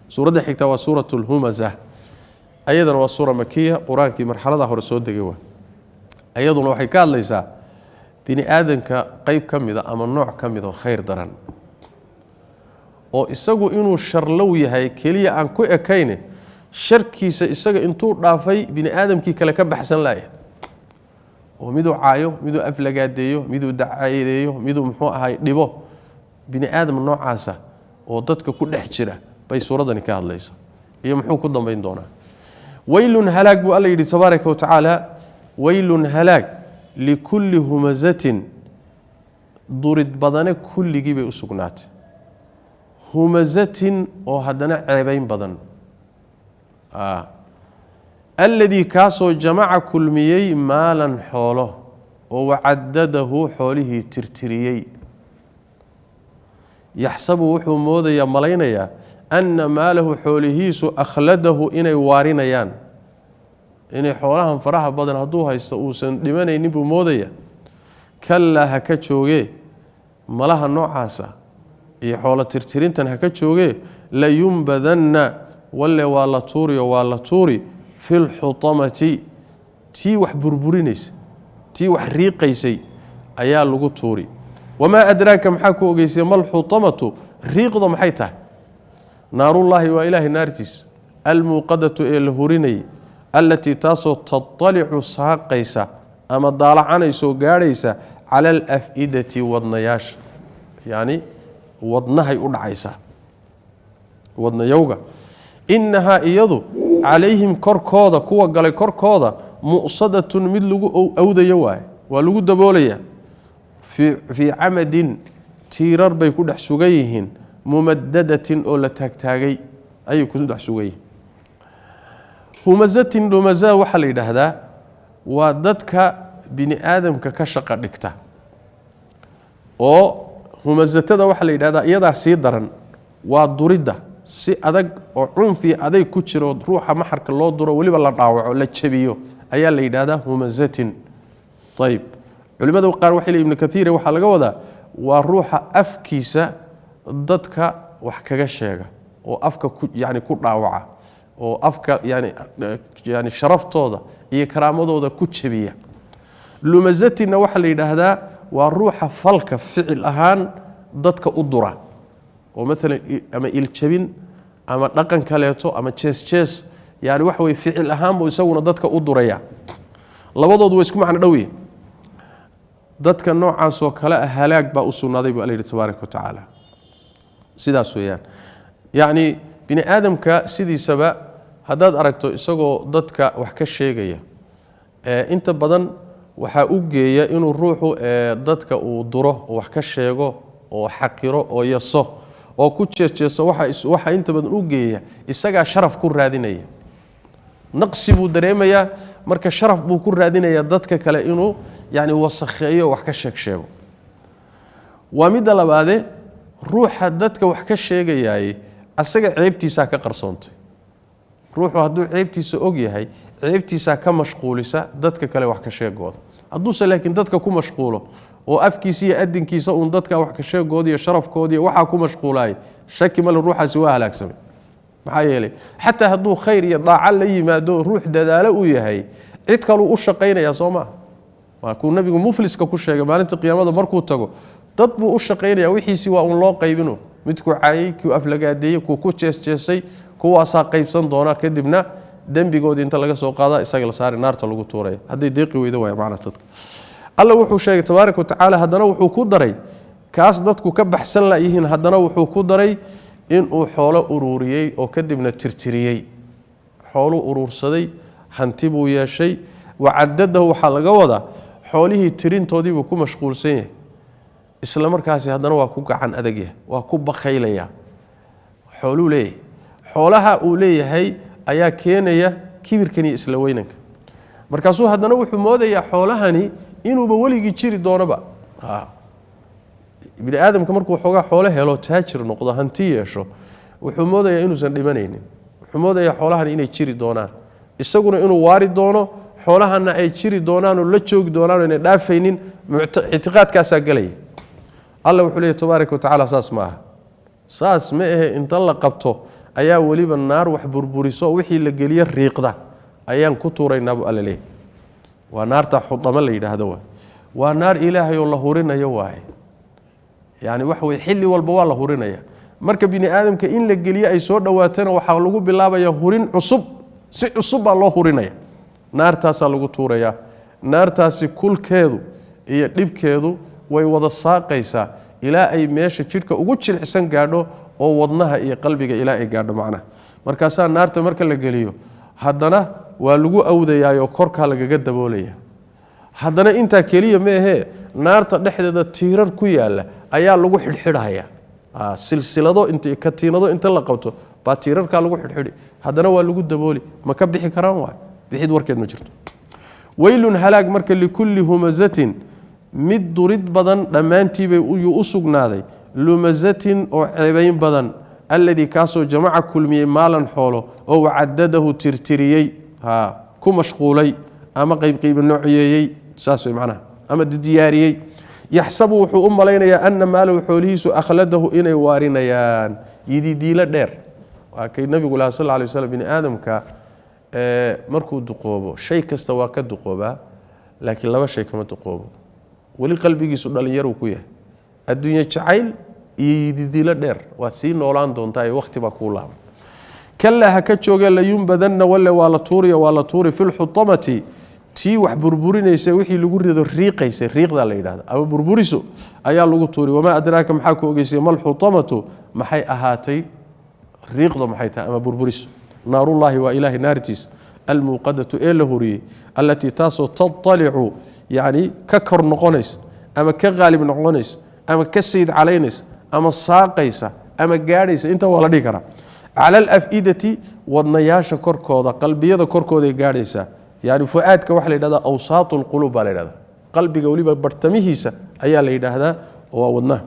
suuradda xigta waa suuratul humazah ayadana waa suura makiya quraankii marxalada hore soo degay waa ayaduna waxay ka hadlaysaa bini aadanka qayb kamida ama nooc kamida khayr daran oo isagu inuu sharlow yahay kaliya aan ku ekayne sharkiisa isaga intuu dhaafay bini aadamkii kale ka baxsan laayay oo miduu caayo miduu aflagaadeeyo miduu dacaadeeyo miduu muxuu ahay dhibo bini aadam noocaasa oo dadka ku dhex jira bay suuradani ka hadlaysaa iyo muxuu ku dambeyn doonaa waylun halaag buu alla yidhi tabaaraka wa tacaala waylun halaag likulli humazatin durid badane kulligii bay u sugnaatay humazatin oo haddana ceebayn badan alladii kaasoo jamaca kulmiyey maalan xoolo oo wacadadahu xoolihii tirtiriyey yaxsabu wuxuu moodayaa malaynayaa anna maalahu xoolihiisu akhladahu inay waarinayaan inay xoolahan faraha badan hadduu haysto uusan dhimanaynin buu moodaya kallaa ha ka joogee malaha noocaasa iyo xoolo tirtirintan ha ka joogee layumbadanna walle waa la tuuriyo waa la tuuri fi lxutamati tii wax burburinaysa tii wax riiqaysay ayaa lagu tuuri wamaa adraaka maxaa ku ogeysay malxutamatu riiqda maxay tahay naarullaahi waa ilaahay naartiis almuuqadatu ee la hurinayay allatii taasoo taطalicu saaqaysa ama daalacanayso gaadhaysa cala alaf'idati wadnayaasha yacni wadnahay u dhacaysaa wadnayowga innahaa iyadu calayhim korkooda kuwa galay korkooda mu'sadatun mid lagu awdayo waaye waa lagu daboolayaa fii camadin tiirar bay ku dhex sugan yihiin mumadadatin oo la taagtaagay ayay ku dhex sugan yihiin humazatin lumazaa waxaa la yidhaahdaa waa dadka bini aadamka ka shaqo dhigta oo humazatada waxaa la yidhahdaa iyadaa sii daran waa duridda si adag oo cunfi aday ku jiro ruuxa maxarka loo duro weliba la dhaawaco la jabiyo ayaa la yidhaahdaa humazatin ayib culimada qaar waxay leeyihiin ibn kathiir waxa laga wadaa waa ruuxa afkiisa dadka wax kaga sheega oo afka ku dhaawaca oo afka yani sharaftooda iyo karaamadooda ku jabiya lumazatina waxa la yidhaahdaa waa ruuxa falka ficil ahaan dadka u dura oo maalan ama iljabin ama dhaqan kaleeto ama jees yani waxa way ficil ahaan buu isaguna dadka u duraya labadoodu way isku macno dhow dadka noocaas oo kale halaag baa u sugnaaday buu Alle tabaaraka wa tacaala sidaas weeyaan yani bini aadamka sidiisaba haddaad aragto isagoo dadka wax ka sheegaya inta badan waxaa u geeya inuu ruuxu dadka uu duro oo wax ka sheego oo xaqiro oo yaso oo ku jeejeeso waxa inta badan u geeya isagaa sharaf ku raadinaya naqsi buu dareemayaa marka sharaf buu ku raadinaya dadka kale inuu yani wasakheeyo wax ka sheego waa mid labaade ruuxa dadka wax ka sheegayay asaga ceebtiisa ka qarsoontay ruuxu hadduu ceebtiisa og yahay ceebtiisa ka mashquulisa dadka kale wax ka sheegooda hadduuse laakiin dadka ku mashquulo oo afkiisa iyo adinkiisa uun dadka wax ka sheegooda iyo sharafkooda iyo waxaa ku mashquulay shaki male ruuxaasi waa halaagsamay maxaa yeelay xataa hadduu khayr iyo daaca la yimaado ruux dadaalo u yahay cid kaluu u shaqaynaya soo maaha waa kuu nabigu mufliska ku sheegay maalinta qiyaamada markuu tago dad buu u shaqaynaya wixiisii waa uun loo qaybino midkuu caayay kuu aflagaadeeyey kuu ku jeesjeesay kuwaasaa qaybsan doona kadibna dembigoodii inta laga soo qaada isaga la saari naarta lagu tuuraya hadday deeqi weydo waay macna dadka alla wuxuu sheegay tabaaraka wa tacaala haddana wuxuu ku daray kaas dadku ka baxsan la yihiin haddana wuxuu ku daray inuu xoolo ururiyey oo kadibna tirtiriyey xooluu urursaday hanti buu yeeshay wacadadahu waxaa laga wadaa xoolihii tirintoodii buu ku mashquulsan yahay isla markaasi haddana waa ku gacan adag yahay waa ku bakhaylaya xooluu leeyahay xoolaha uu leeyahay ayaa keenaya kibirkan iyo isla weynanka markaasuu haddana wuxuu moodayaa xoolahani inuuba weligii jiri doonaba bini aadamka markuu xoogaa xoolo helo taajir noqdo hanti yeesho wuxuu moodayaa inuusan dhimanaynin wuxuu moodayaa xoolahani inay jiri doonaan isaguna inuu waari doono xoolahana ay jiri doonaan oo la joogi doonaan oo inay dhaafaynin ictiqaadkaasaa galaya alla wuxuu leeyahay tabaaraka wa tacaala saas ma aha saas ma ahe inta la qabto ayaa weliba naar wax burburiso wixii la geliyo riiqda ayaan ku tuuraynaa buu alla leeyahay waa naarta xudama la yidhaahdo waa naar ilaahay oo la hurinayo waaye yani wax way xilli walba waa la hurinaya marka bini aadamka in la geliyo ay soo dhawaatana waxa lagu bilaabaya hurin cusub si cusub baa loo hurinaya naartaasa lagu tuuraya naartaasi kulkeedu iyo dhibkeedu way wada saaqaysaa ilaa ay meesha jidhka ugu jilicsan gaadho oo wadnaha iyo qalbiga ilaa ay gaadho macnaha markaasaa naarta marka la geliyo haddana waa lagu awdayaayoo korkaa lagaga daboolaya haddana intaa keliya ma ahee naarta dhexdeeda tiirar ku yaalla ayaa lagu xidhxidhaya silsilado katiinado inta la qabto baa tiirarkaa lagu xidhxidhi haddana waa lagu dabooli ma ka bixi karaan waay bixid warkeed ma jirto waylun halaag marka likulli humazatin mid durid badan dhammaantiibay u sugnaaday lumazatin oo ceebayn badan alladii kaasoo jamaca kulmiyey maalan xoolo oo wacadadahu tirtiriyey ku mashquulay ama qaybqayba noociyeeyey saas way macnaha ama diyaariyey yaxsabu wuxuu u malaynayaa anna maalahu xoolihiisu akhladahu inay waarinayaan yididiilo dheer waa kay nabigu lahaa sal alay wasallam bini aadamka markuu duqoobo shay kasta waa ka duqoobaa laakiin laba shay kama duqoobo weli qalbigiisu dhalinyaruu ku yahay adduunye jacayl iyo yididiilo dheer waad sii noolaan doontaa ee wakhti baa kuu laaban kallaa ha ka joogee layunbadanna walle waa la tuuri fi lxutamati tii wax burburinaysa wixii lagu rido riiqaysa riiqdaa la yidhahda ama burburiso ayaa lagu tuuri wamaa adraaka maxaa ku ogeysay malxutamatu maxay ahaatay riiqda maxay tahay ama burburiso naarullaahi waa ilaahay naartiis almuuqadatu ee la horiyey allatii taasoo taطalicu yani ka kor noqonaysa ama ka qaalib noqonaysa ama ka sayid calaynaysa ama saaqaysa ama gaadhaysa inta waa la dhihi karaa cala alaf'idati wadnayaasha korkooda qalbiyada korkooday gaadhaysaa yani fu'aadka waxa la yidhahdaa awsaatu lquluub baa la yidhahdaa qalbiga weliba bartamihiisa ayaa la yidhaahdaa waa wadnaha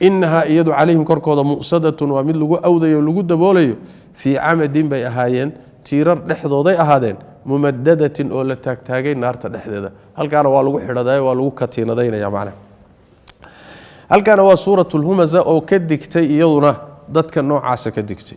inahaa iyadu calayhim korkooda mu'sadatun waa mid lagu awdayo lagu daboolayo fii camadin bay ahaayeen tiirar dhexdooday ahaadeen mumadadatin oo la taagtaagay naarta dhexdeeda halkaana waa lagu xidhadayo waa lagu katiinadaynaya macnaha halkaana waa suurat lhumaza oo ka digtay iyaduna dadka noocaasa ka digtay